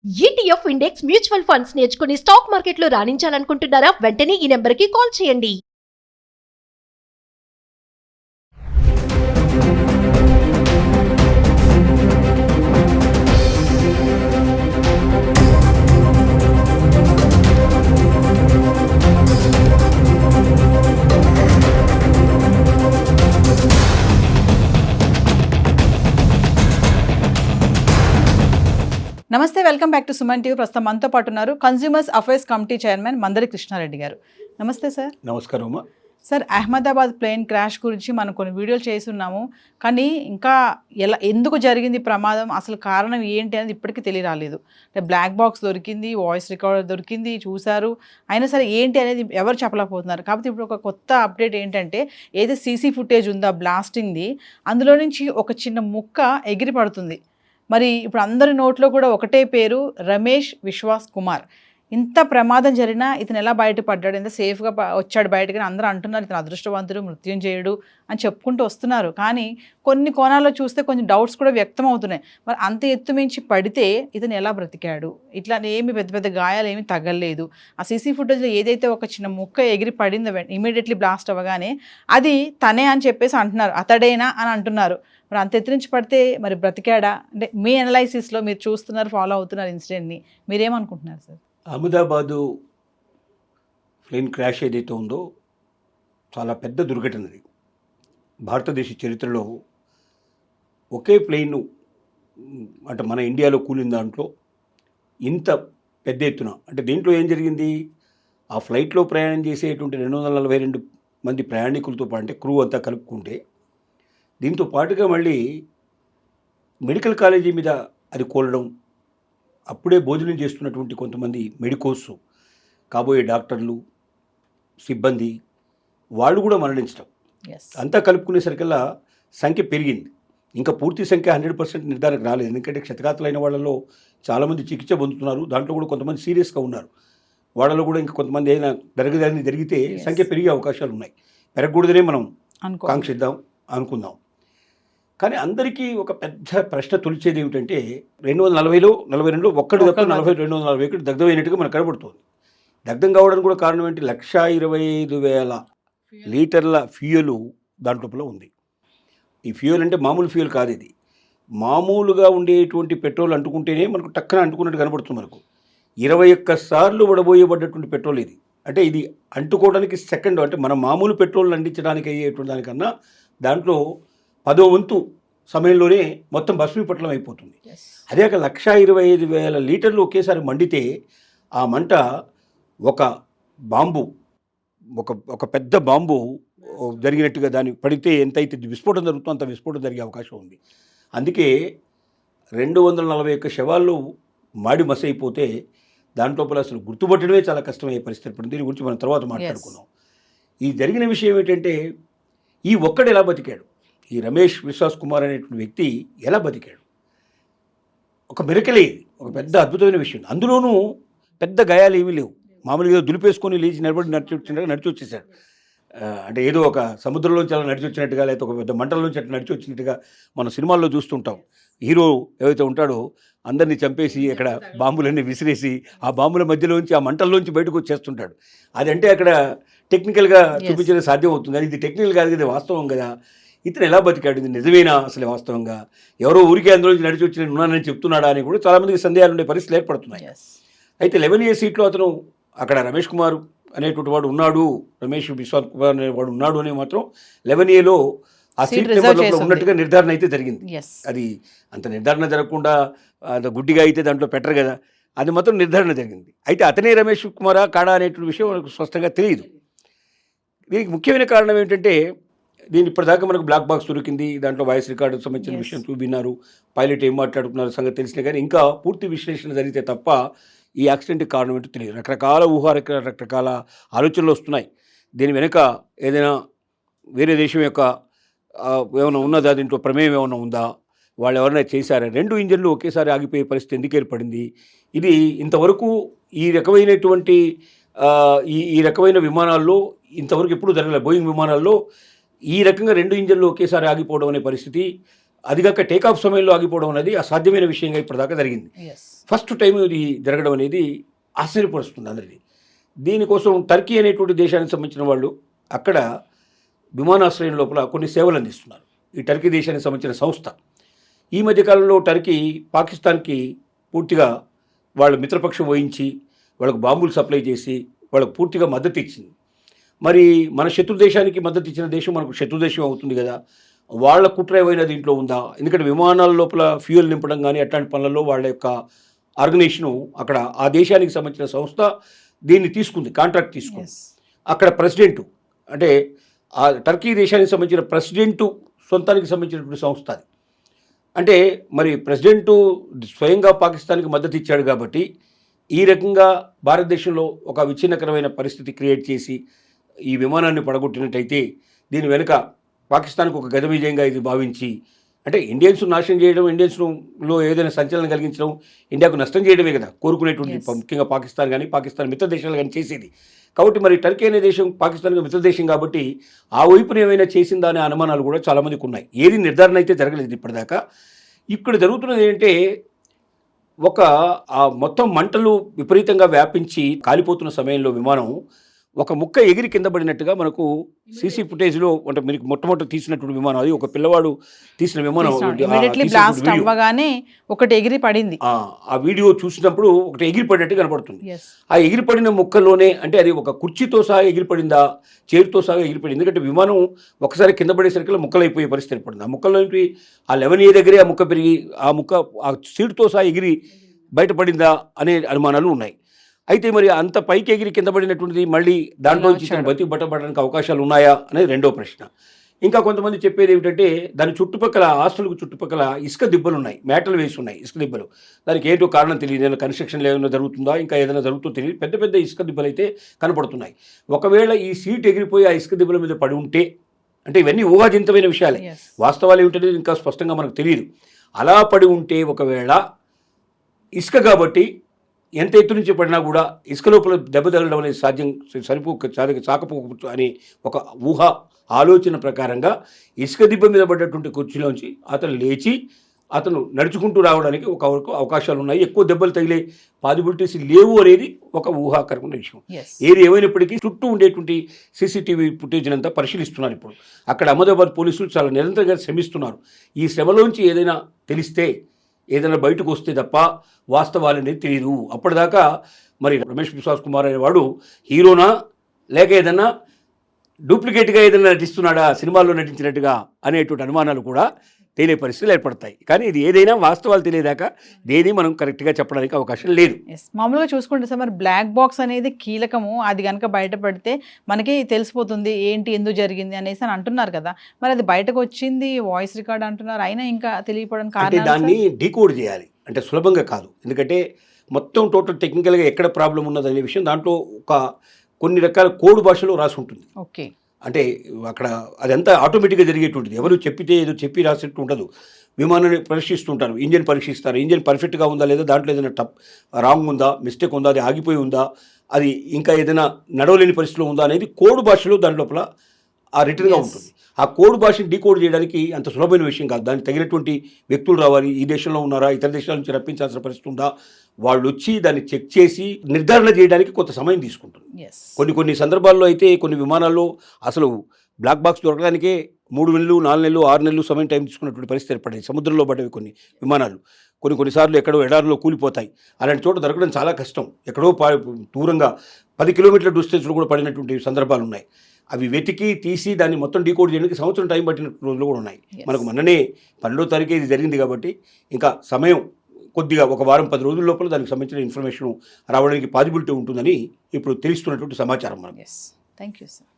ETF index mutual funds నేర్చుకుని stock మార్కెట్లో రాణించాలనుకుంటున్నారా? వెంటనే ఈ నెంబర్కి కాల్ చేయండి. నమస్తే, welcome back to Suman TV. ప్రస్తుతం మనతో పాటు ఉన్నారు consumers affairs committee chairman Mandari Krishna Reddy గారు. నమస్తే సార్. నమస్కారం అమ్మా. సార్, అహ్మదాబాద్ ప్లేన్ క్రాష్ గురించి మనం కొన్ని వీడియోలు చేస్తున్నాము, కానీ ఇంకా ఎందుకు జరిగింది ప్రమాదం, అసలు కారణం ఏంటి అనేది ఇప్పటికీ తెలియరాలేదు. అంటే బ్లాక్ బాక్స్ దొరికింది, వాయిస్ రికార్డర్ దొరికింది, చూశారు, అయినా సరే ఏంటి అనేది ఎవరు చెప్పలేకపోతున్నారు. కాబట్టి ఇప్పుడు ఒక కొత్త అప్డేట్ ఏంటంటే, ఏదైతే సీసీ ఫుటేజ్ ఉందో బ్లాస్టింగ్ది, అందులో నుంచి ఒక చిన్న ముక్క ఎగిరి పడుతుంది. మరి ఇప్పుడు అందరి నోట్లో కూడా ఒకటే పేరు, రమేష్ విశ్వాస్ కుమార్. ఇంత ప్రమాదం జరిగినా ఇతను ఎలా బయటపడ్డాడు, ఎంత సేఫ్గా వచ్చాడు బయటకు అందరూ అంటున్నారు. ఇతను అదృష్టవంతుడు, మృత్యుంజయుడు అని చెప్పుకుంటూ వస్తున్నారు. కానీ కొన్ని కోణాల్లో చూస్తే కొంచెం డౌట్స్ కూడా వ్యక్తం అవుతున్నాయి. మరి అంత ఎత్తు మించి పడితే ఇతను ఎలా బ్రతికాడు? ఇట్లా ఏమి పెద్ద పెద్ద గాయాలు ఏమి తగలలేదు. ఆ సీసీ ఫుటేజ్లో ఏదైతే ఒక చిన్న ముక్క ఎగిరి పడిందో ఇమీడియట్లీ బ్లాస్ట్ అవ్వగానే అది తనే అని చెప్పేసి అంటున్నారు, అతడేనా అని అంటున్నారు. మరి అంత ఎత్తు నుంచి పడితే మరి బ్రతికాడా? అంటే మీ అనలైసిస్లో మీరు చూస్తున్నారు, ఫాలో అవుతున్నారు ఇన్సిడెంట్ని, మీరేమనుకుంటున్నారు సార్? అహ్మదాబాదు ప్లేన్ క్రాష్ ఏదైతే ఉందో చాలా పెద్ద దుర్ఘటనది. భారతదేశ చరిత్రలో ఒకే ప్లేను అంటే మన ఇండియాలో కూలిన దాంట్లో ఇంత పెద్ద ఎత్తున, అంటే దీంట్లో ఏం జరిగింది, ఆ ఫ్లైట్లో ప్రయాణం చేసేటువంటి 242 మంది ప్రయాణికులతో పాటు అంటే క్రూ అంతా కలుపుకుంటే, దీంతో పాటుగా మళ్ళీ మెడికల్ కాలేజీ మీద అది కూలడం, అప్పుడే భోజనం చేస్తున్నటువంటి కొంతమంది మెడికోస్, కాబోయే డాక్టర్లు, సిబ్బంది, వాళ్ళు కూడా మరణించడం, అంతా కలుపుకునేసరికల్లా సంఖ్య పెరిగింది. ఇంకా పూర్తి సంఖ్య 100% నిర్ధారణకు రాలేదు. ఎందుకంటే క్షతగాతులైన వాళ్ళలో చాలామంది చికిత్స పొందుతున్నారు, దాంట్లో కూడా కొంతమంది సీరియస్గా ఉన్నారు. వాళ్ళలో కూడా ఇంకా కొంతమంది అయినా జరిగితే సంఖ్య పెరిగే అవకాశాలు ఉన్నాయి. పెరగకూడదనే మనం కాంక్షిద్దాం, అనుకుందాం. కానీ అందరికీ ఒక పెద్ద ప్రశ్న తొలిచేది ఏమిటంటే, 240లో 42లో ఒక్కటి తప్ప 241 దగ్ధమైనట్టుగా మనకు కనబడుతుంది. దగ్ధం కావడానికి కూడా కారణం ఏంటి, 125,000 లీటర్ల ఫ్యూయలు దాంట్లో ఉంది. ఈ ఫ్యూయల్ అంటే మామూలు ఫ్యూయల్ కాదు, ఇది మామూలుగా ఉండేటువంటి పెట్రోల్ అంటుకుంటేనే మనకు టక్కన అంటుకున్నట్టు కనబడుతుంది. మనకు 21 సార్లు వడబోయబడ్డటువంటి పెట్రోల్ ఇది. అంటే ఇది అంటుకోవడానికి సెకండ్, అంటే మన మామూలు పెట్రోల్ అందించడానికి అయ్యేటువంటి దానికన్నా దాంట్లో 10వ వంతు సమయంలోనే మొత్తం భస్మీపట్లం అయిపోతుంది. అదే 125,000 లీటర్లు ఒకేసారి మండితే ఆ మంట ఒక బాంబు, ఒక పెద్ద బాంబు జరిగినట్టుగా దాన్ని పడితే ఎంతైతే విస్ఫోటం జరుగుతుందో అంత విస్ఫోటం జరిగే అవకాశం ఉంది. అందుకే 241 శవాళ్ళు మాడి మసైపోతే దాంట్లోపల అసలు గుర్తుపట్టడమే చాలా కష్టమయ్యే పరిస్థితి. ఇప్పుడు దీని గురించి మనం తర్వాత మాట్లాడుకుందాం. ఈ జరిగిన విషయం ఏంటంటే, ఈ ఒక్కడు ఎలా బతికాడు, ఈ రమేష్ విశ్వాస్ కుమార్ అనేటువంటి వ్యక్తి ఎలా బతికాడు, ఒక మిరకలే, ఒక పెద్ద అద్భుతమైన విషయం. అందులోనూ పెద్ద గాయాలు ఏమీ లేవు, మామూలుగా దులిపేసుకొని లేచి నడిచి వచ్చేసాడు. అంటే ఏదో ఒక సముద్రంలోంచి అలా నడిచి వచ్చినట్టుగా, లేకపోతే ఒక పెద్ద మంటల్లోంచి అట్లా నడిచి వచ్చినట్టుగా మనం సినిమాల్లో చూస్తుంటాం. హీరో ఏవైతే ఉంటాడో అందరినీ చంపేసి అక్కడ బాంబులన్నీ విసిరేసి ఆ బాంబుల మధ్యలోంచి ఆ మంటల్లోంచి బయటకు వచ్చేస్తుంటాడు. అదంటే అక్కడ టెక్నికల్గా చూపించడం సాధ్యం అవుతుంది, కానీ ఇది టెక్నికల్ కాదు కదా, వాస్తవం కదా. ఇతను ఎలా బతికాడు, ఇది నిజమేనా అసలు వాస్తవంగా, ఎవరో ఊరికే అందులోంచి నడిచి వచ్చి నేను ఉన్నానని చెప్తున్నాడా అని కూడా చాలామందికి సందేహాలు ఉండే పరిస్థితులు ఏర్పడుతున్నాయి. అయితే 11A సీట్లో అతను అక్కడ రమేష్ కుమార్ అనేటువంటి వాడు ఉన్నాడు, రమేష్ విశ్వాస్ కుమార్ అనేవాడు ఉన్నాడు అని మాత్రం 11Aలో ఆ సీట్ నెంబర్లో ఉన్నట్టుగా నిర్ధారణ అయితే జరిగింది. అది అంత నిర్ధారణ జరగకుండా అంత గుడ్డిగా అయితే దాంట్లో పెట్టరు కదా, అది మాత్రం నిర్ధారణ జరిగింది. అయితే అతనే రమేష్ కుమారా కాడా అనేటువంటి విషయం మనకు స్పష్టంగా తెలియదు. దీనికి ముఖ్యమైన కారణం ఏంటంటే, దీని ఇప్పటిదాకా మనకు బ్లాక్ బాక్స్ దొరికింది, దాంట్లో వాయిస్ రికార్డుకు సంబంధించిన విషయం చూపినారు, పైలట్ ఏం మాట్లాడుతున్నారు సంగతి తెలిసినా కానీ ఇంకా పూర్తి విశ్లేషణ జరిగితే తప్ప ఈ యాక్సిడెంట్కి కారణం ఏంటో తెలియదు. రకరకాల రకరకాల ఆలోచనలు వస్తున్నాయి. దీని వెనుక ఏదైనా వేరే దేశం యొక్క ఏమైనా ఉన్నదా, దీంట్లో ప్రమేయం ఏమైనా ఉందా, వాళ్ళు ఎవరైనా చేశారా, 2 ఇంజన్లు ఒకేసారి ఆగిపోయే పరిస్థితి ఎందుకు ఏర్పడింది, ఇది ఇంతవరకు ఈ రకమైనటువంటి ఈ రకమైన విమానాల్లో ఇంతవరకు ఎప్పుడు జరగలేదు. బోయింగ్ విమానాల్లో ఈ రకంగా 2 ఇంజన్లు ఒకేసారి ఆగిపోవడం అనే పరిస్థితి, అదిగాక టేకాఫ్ సమయంలో ఆగిపోవడం అనేది అసాధ్యమైన విషయంగా ఇప్పటిదాకా జరిగింది. ఫస్ట్ టైం ఇది జరగడం అనేది ఆశ్చర్యపరుస్తుంది అందరినీ. దీనికోసం టర్కీ అనేటువంటి దేశానికి సంబంధించిన వాళ్ళు అక్కడ విమానాశ్రయం లోపల కొన్ని సేవలు అందిస్తున్నారు. ఈ టర్కీ దేశానికి సంబంధించిన సంస్థ ఈ మధ్యకాలంలో టర్కీ పాకిస్తాన్కి పూర్తిగా వాళ్ళ మిత్రపక్షం వహించి వాళ్ళకు బాంబులు సప్లై చేసి వాళ్ళకు పూర్తిగా మద్దతు ఇచ్చింది. మరి మన శత్రు దేశానికి మద్దతు ఇచ్చిన దేశం మనకు శత్రు దేశం అవుతుంది కదా, వాళ్ళ కుట్ర ఏమైనా దీంట్లో ఉందా? ఎందుకంటే విమానాల లోపల ఫ్యూయల్ నింపడం కానీ అట్లాంటి పనులలో వాళ్ళ యొక్క ఆర్గనైజేషను అక్కడ ఆ దేశానికి సంబంధించిన సంస్థ దీన్ని తీసుకుంది, కాంట్రాక్ట్ తీసుకుంది. అక్కడ ప్రెసిడెంటు అంటే ఆ టర్కీ దేశానికి సంబంధించిన ప్రెసిడెంటు సొంతానికి సంబంధించినటువంటి సంస్థ అది. అంటే మరి ప్రెసిడెంటు స్వయంగా పాకిస్తాన్కి మద్దతు ఇచ్చాడు కాబట్టి ఈ రకంగా భారతదేశంలో ఒక విచ్ఛిన్నకరమైన పరిస్థితి క్రియేట్ చేసి ఈ విమానాన్ని పడగొట్టినట్టయితే దీని వెనుక పాకిస్తాన్కు ఒక గత విజయంగా ఇది భావించి అంటే ఇండియన్స్ నాశనం చేయడం, ఇండియన్స్లో ఏదైనా సంచలనం కలిగించడం, ఇండియాకు నష్టం చేయడమే కదా కోరుకునేటువంటి ముఖ్యంగా పాకిస్తాన్ కానీ పాకిస్తాన్ మిత్ర దేశాలు కానీ చేసేది. కాబట్టి మరి టర్కీ అనే దేశం పాకిస్తాన్కి మిత్ర దేశం కాబట్టి ఆ వైపున ఏమైనా చేసిందా అనే అనుమానాలు కూడా చాలామందికి ఉన్నాయి. ఏది నిర్ధారణ అయితే జరగలేదు ఇప్పటిదాకా. ఇక్కడ జరుగుతున్నది ఏంటంటే ఆ మొత్తం మంటలు విపరీతంగా వ్యాపించి కాలిపోతున్న సమయంలో విమానం ఒక ముక్క ఎగిరి కింద పడినట్టుగా మనకు సీసీ ఫుటేజ్లో అంటే మీకు మొట్టమొదటి తీసినటువంటి విమానం అది ఒక పిల్లవాడు తీసిన విమానం. బ్లాస్ట్ అవ్వగానే ఒకటి ఎగిరి పడింది. ఆ వీడియో చూసినప్పుడు ఒకటి ఎగిరి పడినట్టు కనపడుతుంది. ఆ ఎగిరిపడిన ముక్కలోనే అంటే అది ఒక కుర్చీతో సహా ఎగిరిపడిందా, చైర్తో సహా ఎగిరిపడింది. ఎందుకంటే విమానం ఒకసారి కింద పడేసరికి ముక్కలైపోయే పరిస్థితి ఏర్పడింది. ఆ ముక్కల్లోంచి ఆ 11A దగ్గరే ఆ ముక్క పెరిగి ఆ సీటుతో సహా ఎగిరి బయటపడిందా అనే అనుమానాలు ఉన్నాయి. అయితే మరి అంత పైకి ఎగిరి కింద పడినటువంటిది మళ్ళీ దాంట్లో బయటపడడానికి అవకాశాలు ఉన్నాయా అనేది రెండో ప్రశ్న. ఇంకా కొంతమంది చెప్పేది ఏమిటంటే దాని చుట్టుపక్కల హాస్టల్కు చుట్టుపక్కల ఇసుక దిబ్బలు ఉన్నాయి, మేటలు వేసి ఉన్నాయి ఇసుక దిబ్బలు. దానికి ఏంటో కారణం తెలియదు, ఏదైనా కన్స్ట్రక్షన్ ఏదైనా జరుగుతుందా ఇంకా ఏదైనా జరుగుతుందో తెలియదు. పెద్ద పెద్ద ఇసుక దిబ్బలు అయితే కనపడుతున్నాయి. ఒకవేళ ఈ సీట్ ఎగిరిపోయి ఆ ఇసుక దిబ్బల మీద పడి ఉంటే అంటే ఇవన్నీ ఊహాజనితమైన విషయాలే, వాస్తవాలు ఏమిటనేది ఇంకా స్పష్టంగా మనకు తెలియదు. అలా పడి ఉంటే ఒకవేళ ఇసుక కాబట్టి ఎంత ఎత్తు నుంచి పడినా కూడా ఇసుక లోపల దెబ్బ తగలడం అనేది సాకపోవచ్చు అని ఒక ఆలోచన ప్రకారంగా ఇసుక దిబ్బ మీద పడ్డటువంటి కుర్చీలోంచి అతను లేచి అతను నడుచుకుంటూ రావడానికి ఒక అవకాశాలు ఉన్నాయి. ఎక్కువ దెబ్బలు తగిలే పాసిబిలిటీస్ లేవు అనేది ఒక ఊహాకరమైన విషయం. ఏది ఏమైనప్పటికీ చుట్టూ ఉండేటువంటి సీసీటీవీ ఫుటేజ్ అంతా పరిశీలిస్తున్నారు. ఇప్పుడు అక్కడ అహ్మదాబాద్ పోలీసులు చాలా నిరంతరంగా శ్రమిస్తున్నారు. ఈ శ్రమలోంచి ఏదైనా తెలిస్తే ఏదైనా బయటకు వస్తే తప్ప వాస్తవాలనేది తెలియదు. అప్పటిదాకా మరి రమేష్ విశ్వాస్ కుమార్ అనేవాడు హీరోనా లేక ఏదన్నా డూప్లికేట్గా ఏదైనా నటిస్తున్నాడా సినిమాల్లో నటించినట్టుగా అనేటువంటి అనుమానాలు కూడా తేలే పరిస్థితులు ఏర్పడతాయి. కానీ ఇది ఏదైనా వాస్తవాలు తెలియదాకా దేని మనం కరెక్ట్గా చెప్పడానికి అవకాశం లేదు. మామూలుగా చూసుకుంటే సార్ మరి బ్లాక్ బాక్స్ అనేది కీలకము, అది కనుక బయటపడితే మనకి తెలిసిపోతుంది ఏంటి ఎందుకు జరిగింది అనేసి అని అంటున్నారు కదా. మరి అది బయటకు వచ్చింది వాయిస్ రికార్డ్ అంటున్నారు, అయినా ఇంకా తెలియకపోవడానికి కారణం దాన్ని డీకోడ్ చేయాలి అంటే సులభంగా కాదు. ఎందుకంటే మొత్తం టోటల్ టెక్నికల్గా ఎక్కడ ప్రాబ్లం ఉన్నది అనే విషయం దాంట్లో కొన్ని రకాల కోడ్ భాషలో రాసి ఉంటుంది. ఓకే, అంటే అక్కడ అదంతా ఆటోమేటిక్గా జరిగేటువంటిది, ఎవరు చెప్పితే ఏదో చెప్పి రాసినట్టు ఉండదు. విమానాన్ని పరీక్షిస్తుంటారు, ఇంజన్ పరీక్షిస్తారు, ఇంజన్ పర్ఫెక్ట్గా ఉందా లేదా, దాంట్లో ఏదైనా రాంగ్ ఉందా, మిస్టేక్ ఉందా, అది ఆగిపోయి ఉందా, అది ఇంకా ఏదైనా నడవలేని పరిస్థితిలో ఉందా అనేది కోడ్ భాషలో దాని లోపల ఆ రిటర్న్గా ఉంటుంది. ఆ కోడ్ భాషను డీకోడ్ చేయడానికి అంత సులభమైన విషయం కాదు. దానికి తగినటువంటి వ్యక్తులు రావాలి, ఈ దేశంలో ఉన్నారా, ఇతర దేశాల నుంచి రప్పించాల్సిన పరిస్థితి ఉందా, వాళ్ళు వచ్చి దాన్ని చెక్ చేసి నిర్ధారణ చేయడానికి కొంత సమయం తీసుకుంటుంది. కొన్ని సందర్భాల్లో అయితే కొన్ని విమానాల్లో అసలు బ్లాక్ బాక్స్ దొరకడానికే 3 నెలలు 4 నెలలు 6 నెలలు సమయం టైం తీసుకున్నటువంటి పరిస్థితి ఏర్పడింది. సముద్రంలో పడ్డవి కొన్ని విమానాలు కొన్నిసార్లు ఎక్కడో ఎడారిలో కూలిపోతాయి. అలాంటి చోట దొరకడం చాలా కష్టం. ఎక్కడో దూరంగా 10 కిలోమీటర్ల డిస్టెన్స్లో కూడా పడినటువంటి సందర్భాలు ఉన్నాయి. అవి వెతికి తీసి దాన్ని మొత్తం డీకోడ్ చేయడానికి సంవత్సరం టైం పట్టిన రోజులు కూడా ఉన్నాయి. మనకు మొన్ననే 12వ తారీఖు ఇది జరిగింది కాబట్టి ఇంకా సమయం కొద్దిగా ఒక వారం 10 రోజుల లోపల దానికి సంబంధించిన ఇన్ఫర్మేషన్ రావడానికి పాసిబిలిటీ ఉంటుందని ఇప్పుడు తెలుస్తున్నటువంటి సమాచారం మనకు. Thank you sir.